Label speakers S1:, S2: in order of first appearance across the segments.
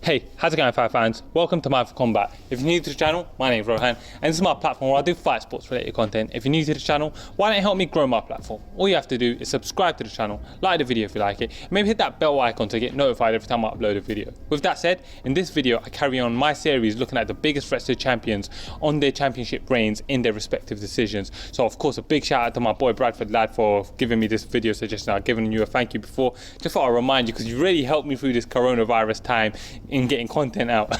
S1: Hey, how's it going, fight fans? Welcome to mindforcombat. If you're new to the channel, my name is Rohan, and this is my platform where I do fight sports related content. If you're new to the channel, why don't you help me grow my platform? All you have to do is subscribe to the channel, like the video if you like it, and maybe hit that bell icon to get notified every time I upload a video. With that said, in this video I carry on my series looking at the biggest threats to champions on their championship reigns in their respective decisions. So of course a big shout out to my boy Bradford Lad for giving me this video suggestion. I've given you a thank you before. Just thought I'd remind you because you really helped me through this coronavirus time in getting content out.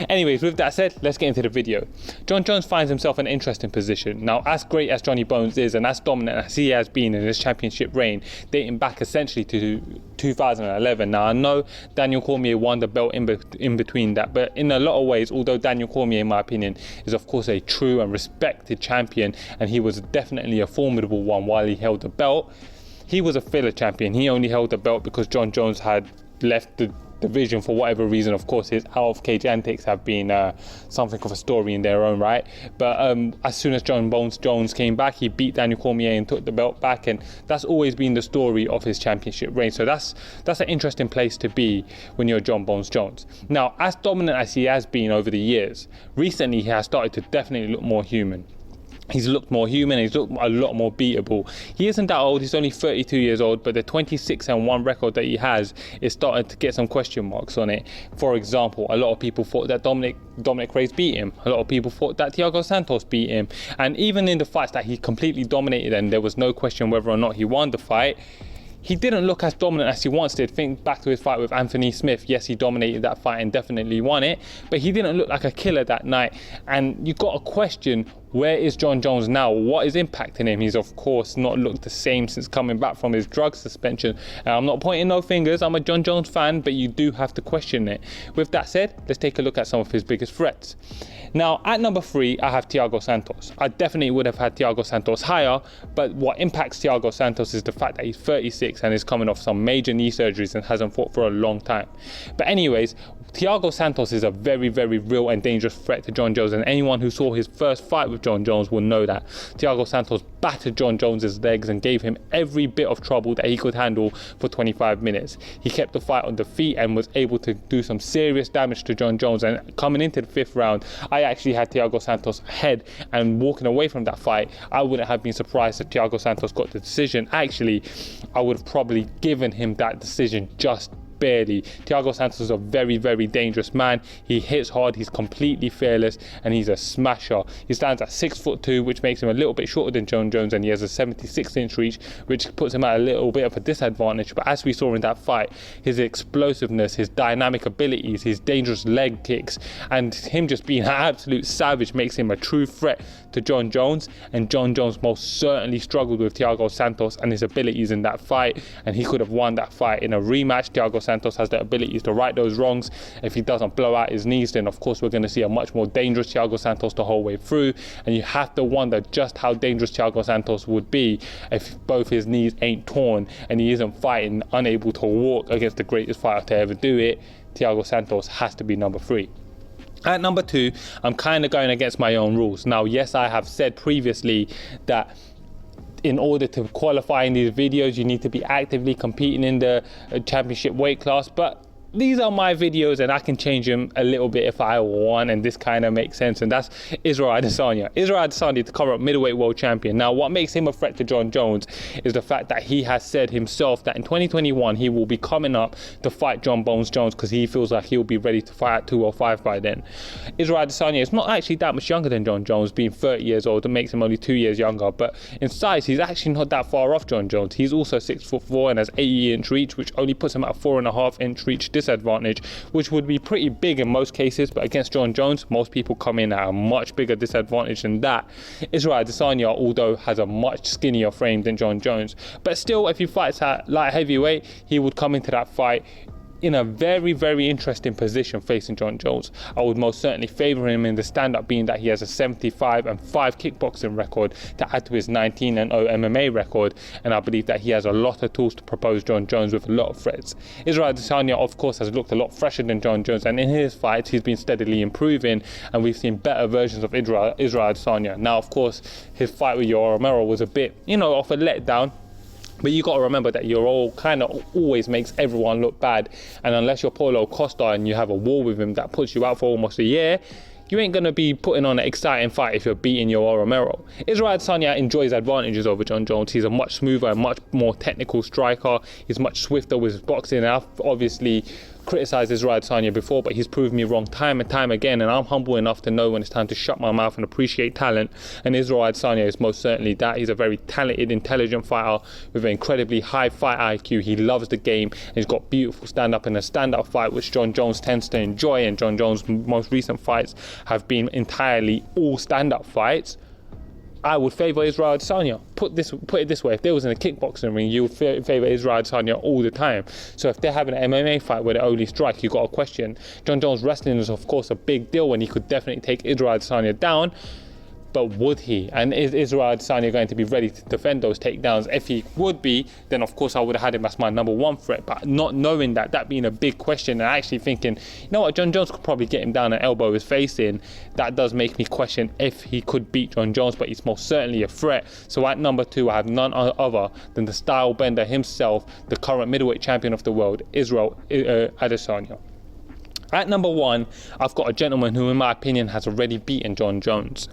S1: Anyways, with that said, let's get into the video. Jon Jones finds himself in an interesting position. Now, as great as Johnny Bones is and as dominant as he has been in his championship reign, dating back essentially to 2011. Now, I know Daniel Cormier won the belt in between that, but in a lot of ways, although Daniel Cormier, in my opinion, is of course a true and respected champion, and he was definitely a formidable one while he held the belt, he was a filler champion. He only held the belt because Jon Jones had left the division for whatever reason. Of course, his out of cage antics have been something of a story in their own right, but as soon as Jon Jones came back, he beat Daniel Cormier and took the belt back, and that's always been the story of his championship reign. So that's an interesting place to be when you're Jon Jones. Now, as dominant as he has been over the years, recently he has started to definitely look more human. He's looked more human, he's looked a lot more beatable. He isn't that old, he's only 32 years old, but the 26-1 record that he has is starting to get some question marks on it. For example, a lot of people thought that Dominick Reyes beat him. A lot of people thought that Thiago Santos beat him. And even in the fights that he completely dominated and there was no question whether or not he won the fight, he didn't look as dominant as he once did. Think back to his fight with Anthony Smith. Yes, he dominated that fight and definitely won it, but he didn't look like a killer that night. And you got to question, where is Jon Jones now? What is impacting him? He's of course not looked the same since coming back from his drug suspension. I'm not pointing no fingers, I'm a Jon Jones fan, but you do have to question it. With that said, let's take a look at some of his biggest threats. Now, at number 3, I have Thiago Santos. I definitely would have had Thiago Santos higher, but what impacts Thiago Santos is the fact that he's 36 and is coming off some major knee surgeries and hasn't fought for a long time. But anyways, Thiago Santos is a very, very real and dangerous threat to Jon Jones, and anyone who saw his first fight with Jon Jones will know that. Thiago Santos battered Jon Jones's legs and gave him every bit of trouble that he could handle for 25 minutes. He kept the fight on the feet and was able to do some serious damage to Jon Jones, and coming into the 5th round, I actually had Thiago Santos ahead, and walking away from that fight, I wouldn't have been surprised if Thiago Santos got the decision. Actually, I would have probably given him that decision just barely. Thiago Santos is a very, very dangerous man. He hits hard, he's completely fearless, and he's a smasher. He stands at 6'2", which makes him a little bit shorter than Jon Jones, and he has a 76-inch reach, which puts him at a little bit of a disadvantage. But as we saw in that fight, his explosiveness, his dynamic abilities, his dangerous leg kicks, and him just being an absolute savage makes him a true threat to Jon Jones. And Jon Jones most certainly struggled with Thiago Santos and his abilities in that fight, and he could have won that fight in a rematch. Thiago Santos has the abilities to right those wrongs. If he doesn't blow out his knees, then of course we're going to see a much more dangerous Thiago Santos the whole way through, and you have to wonder just how dangerous Thiago Santos would be if both his knees ain't torn and he isn't fighting unable to walk against the greatest fighter to ever do it. Thiago Santos has to be number 3. At number 2, I'm kind of going against my own rules. Now, yes, I have said previously that in order to qualify in these videos, you need to be actively competing in the championship weight class, but these are my videos and I can change them a little bit if I want, and this kind of makes sense, and that's Israel Adesanya. Israel Adesanya, the current middleweight world champion. Now, what makes him a threat to Jon Jones is the fact that he has said himself that in 2021 he will be coming up to fight Jon Jones because he feels like he'll be ready to fight at 205 by then. Israel Adesanya is not actually that much younger than Jon Jones, being 30 years old. It makes him only 2 years younger, but in size he's actually not that far off Jon Jones. He's also 6'4" and has 80-inch reach, which only puts him at a 4.5-inch reach disadvantage, which would be pretty big in most cases, but against Jon Jones, most people come in at a much bigger disadvantage than that. Israel Adesanya, although has a much skinnier frame than Jon Jones, but still, if he fights at light heavyweight, he would come into that fight in a very, very interesting position facing Jon Jones. I would most certainly favour him in the stand-up, being that he has a 75-5 kickboxing record to add to his 19-0 MMA record, and I believe that he has a lot of tools to propose Jon Jones with a lot of threats. Israel Adesanya, of course, has looked a lot fresher than Jon Jones, and in his fights he's been steadily improving, and we've seen better versions of Israel Adesanya. Now, of course, his fight with Yoel Romero was a bit, of a letdown. But you got to remember that your role kind of always makes everyone look bad. And unless you're Paulo Costa and you have a war with him that puts you out for almost a year, you ain't going to be putting on an exciting fight if you're beating your Romero. Israel Adesanya enjoys advantages over Jon Jones. He's a much smoother and much more technical striker. He's much swifter with his boxing. And I've obviously criticised Israel Adesanya before, but he's proved me wrong time and time again, and I'm humble enough to know when it's time to shut my mouth and appreciate talent. And Israel Adesanya is most certainly that. He's a very talented, intelligent fighter with an incredibly high fight IQ. He loves the game, and he's got beautiful stand-up and a stand-up fight, which Jon Jones tends to enjoy. And Jon Jones' most recent fights have been entirely all stand-up fights. I would favour Israel Adesanya. Put it this way: if they was in a kickboxing ring, you would favour Israel Adesanya all the time. So if they're having an MMA fight where they only strike, you got a question. Jon Jones wrestling is of course a big deal, and he could definitely take Israel Adesanya down. But would he? And is Israel Adesanya going to be ready to defend those takedowns? If he would be, then of course I would have had him as my number one threat. But not knowing that being a big question, and actually thinking, you know what, Jon Jones could probably get him down and elbow his face in, that does make me question if he could beat Jon Jones, but he's most certainly a threat. So at number 2, I have none other than the style bender himself, the current middleweight champion of the world, Israel Adesanya. At number 1, I've got a gentleman who, in my opinion, has already beaten Jon Jones.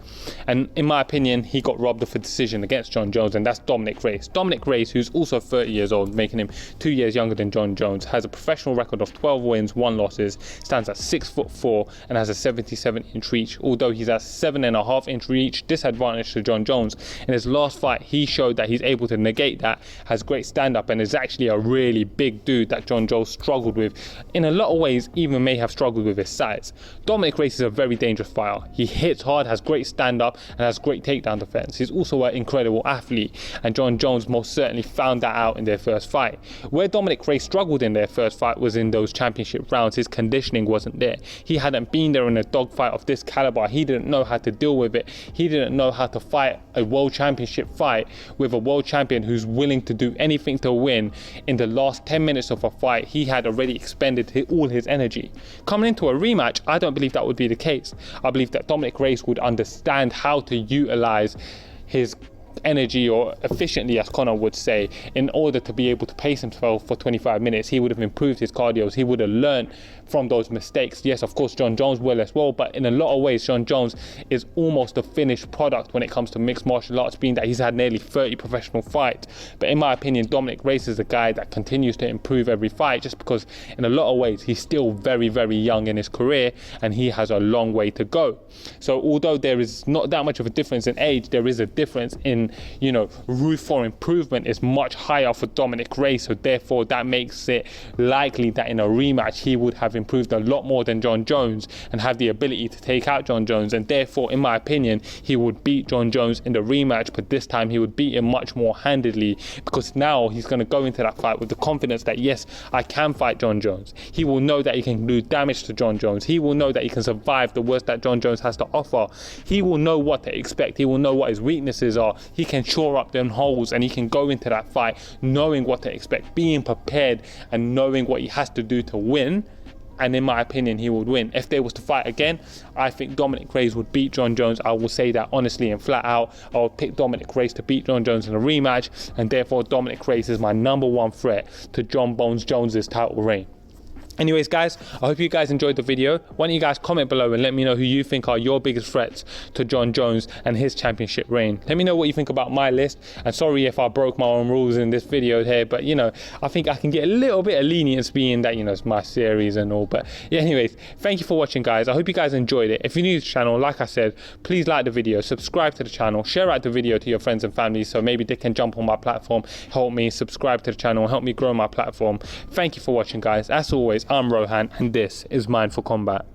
S1: And in my opinion, he got robbed of a decision against Jon Jones, and that's Dominick Reyes. Dominick Reyes, who's also 30 years old, making him 2 years younger than Jon Jones, has a professional record of 12 wins, 1 losses, stands at 6'4", and has a 77-inch reach. Although he's at 7.5-inch reach, disadvantage to Jon Jones. In his last fight, he showed that he's able to negate that, has great stand-up, and is actually a really big dude that Jon Jones struggled with. In a lot of ways, even may have struggled with his size. Dominick Reyes is a very dangerous fighter. He hits hard, has great stand-up, and has great takedown defense. He's also an incredible athlete, and Jon Jones most certainly found that out in their first fight. Where Dominick Reyes struggled in their first fight was in those championship rounds. His conditioning wasn't there. He hadn't been there in a dogfight of this caliber. He didn't know how to deal with it. He didn't know how to fight a world championship fight with a world champion who's willing to do anything to win. In the last 10 minutes of a fight, he had already expended all his energy. Coming into a rematch, I don't believe that would be the case. I believe that Dominick Reyes would understand how to utilize his energy, or efficiently as Conor would say, in order to be able to pace himself for 25 minutes. He would have improved his cardio. He would have learned from those mistakes. Yes, of course, Jon Jones will as well, but in a lot of ways, Jon Jones is almost a finished product when it comes to mixed martial arts, being that he's had nearly 30 professional fights. But in my opinion, Dominick Reyes is a guy that continues to improve every fight, just because in a lot of ways, he's still very, very young in his career, and he has a long way to go. So although there is not that much of a difference in age, there is a difference in, room for improvement is much higher for Dominick Reyes. So therefore, that makes it likely that in a rematch, he would have improved a lot more than Jon Jones and have the ability to take out Jon Jones. And therefore, in my opinion, he would beat Jon Jones in the rematch, but this time he would beat him much more handedly, because now he's going to go into that fight with the confidence that, yes, I can fight Jon Jones. He will know that he can do damage to Jon Jones. He will know that he can survive the worst that Jon Jones has to offer. He will know what to expect. He will know what his weaknesses are. He can shore up them holes, and he can go into that fight knowing what to expect, being prepared and knowing what he has to do to win. And in my opinion, he would win. If they was to fight again, I think Dominick Reyes would beat Jon Jones. I will say that honestly and flat out. I would pick Dominick Reyes to beat Jon Jones in a rematch, and therefore Dominick Reyes is my number 1 threat to Jon Bones Jones's title reign. Anyways, guys, I hope you guys enjoyed the video. Why don't you guys comment below and let me know who you think are your biggest threats to Jon Jones and his championship reign. Let me know what you think about my list. And sorry if I broke my own rules in this video here, but I think I can get a little bit of lenience, being that it's my series and all. But yeah, anyways, thank you for watching, guys. I hope you guys enjoyed it. If you're new to the channel, like I said, please like the video, subscribe to the channel, share out the video to your friends and family so maybe they can jump on my platform, help me subscribe to the channel, help me grow my platform. Thank you for watching, guys. As always, I'm Rohan, and this is Mind for Combat.